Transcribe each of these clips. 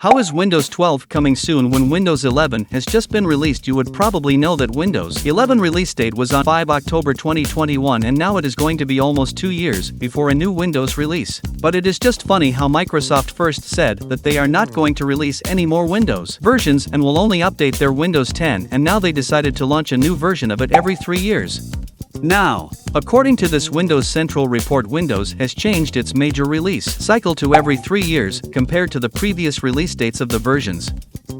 How is Windows 12 coming soon when Windows 11 has just been released? You would probably know that Windows 11 release date was on 5 October 2021 and now it is going to be almost 2 years before a new Windows release. But it is just funny how Microsoft first said that they are not going to release any more Windows versions and will only update their Windows 10, and now they decided to launch a new version of it every 3 years. Now, according to this Windows Central report, Windows has changed its major release cycle to every 3 years compared to the previous release dates of the versions.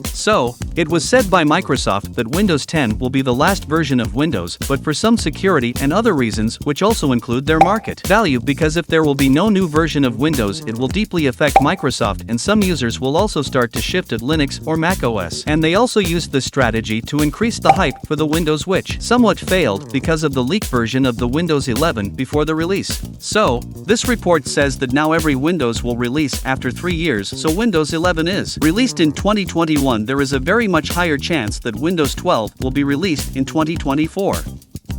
So, it was said by Microsoft that Windows 10 will be the last version of Windows, but for some security and other reasons, which also include their market value, because if there will be no new version of Windows, it will deeply affect Microsoft and some users will also start to shift at Linux or Mac OS. And they also used this strategy to increase the hype for the Windows, which somewhat failed because of the leaked version of the Windows 11 before the release. So, this report says that now every Windows will release after 3 years, so Windows 11 is released in 2021. There is a very much higher chance that Windows 12 will be released in 2024.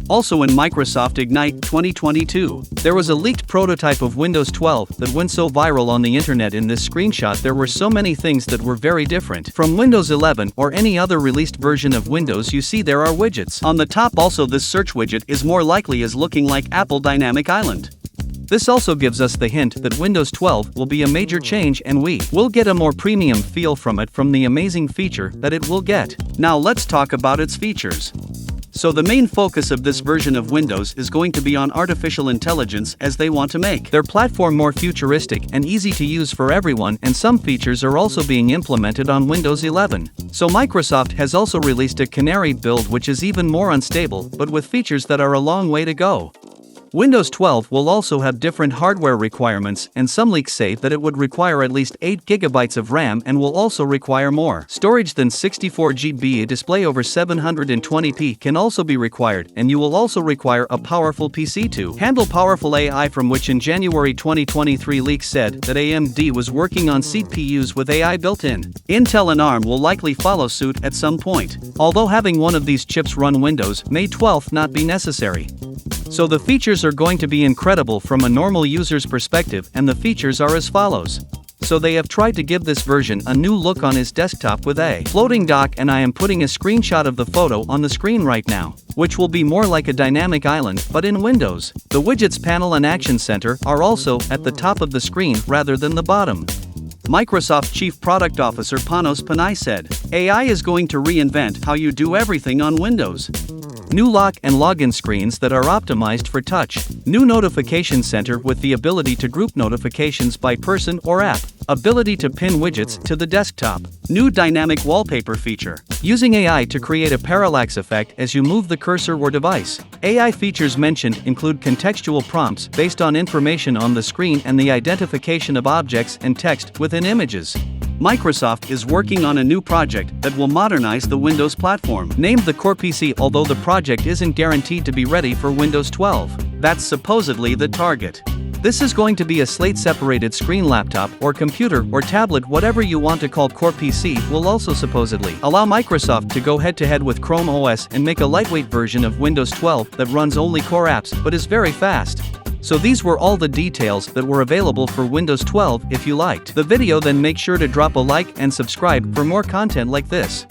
Also in Microsoft Ignite 2022, there was a leaked prototype of Windows 12 that went so viral on the internet. In this screenshot, there were so many things that were very different from Windows 11 or any other released version of Windows. You see there are widgets on the top. Also, this search widget is more likely is looking like Apple Dynamic Island. This also gives us the hint that Windows 12 will be a major change and we will get a more premium feel from it, from the amazing feature that it will get. Now let's talk about its features. So the main focus of this version of Windows is going to be on artificial intelligence, as they want to make their platform more futuristic and easy to use for everyone, and some features are also being implemented on Windows 11. So Microsoft has also released a Canary build which is even more unstable, but with features that are a long way to go. Windows 12 will also have different hardware requirements, and some leaks say that it would require at least 8 GB of RAM and will also require more storage than 64 GB. A display over 720p can also be required, and you will also require a powerful PC to handle powerful AI, from which in January 2023 leaks said that AMD was working on CPUs with AI built in. Intel and ARM will likely follow suit at some point, although having one of these chips run Windows may 12 not be necessary. So the features are going to be incredible from a normal user's perspective, and the features are as follows. So they have tried to give this version a new look on his desktop with a floating dock, and I am putting a screenshot of the photo on the screen right now, which will be more like a dynamic island but in Windows. The widgets panel and action center are also at the top of the screen rather than the bottom. Microsoft Chief Product Officer Panos Panay said, "AI is going to reinvent how you do everything on Windows. New lock and login screens that are optimized for touch. New notification center with the ability to group notifications by person or app. Ability to pin widgets to the desktop. New dynamic wallpaper feature. Using AI to create a parallax effect as you move the cursor or device." AI features mentioned include contextual prompts based on information on the screen and the identification of objects and text within images. Microsoft is working on a new project that will modernize the Windows platform, named the Core PC, although the project isn't guaranteed to be ready for Windows 12. That's supposedly the target. This is going to be a slate-separated screen laptop or computer or tablet, whatever you want to call. Core PC will also supposedly allow Microsoft to go head-to-head with Chrome OS and make a lightweight version of Windows 12 that runs only core apps but is very fast. So these were all the details that were available for Windows 12. If you liked the video, then make sure to drop a like and subscribe for more content like this.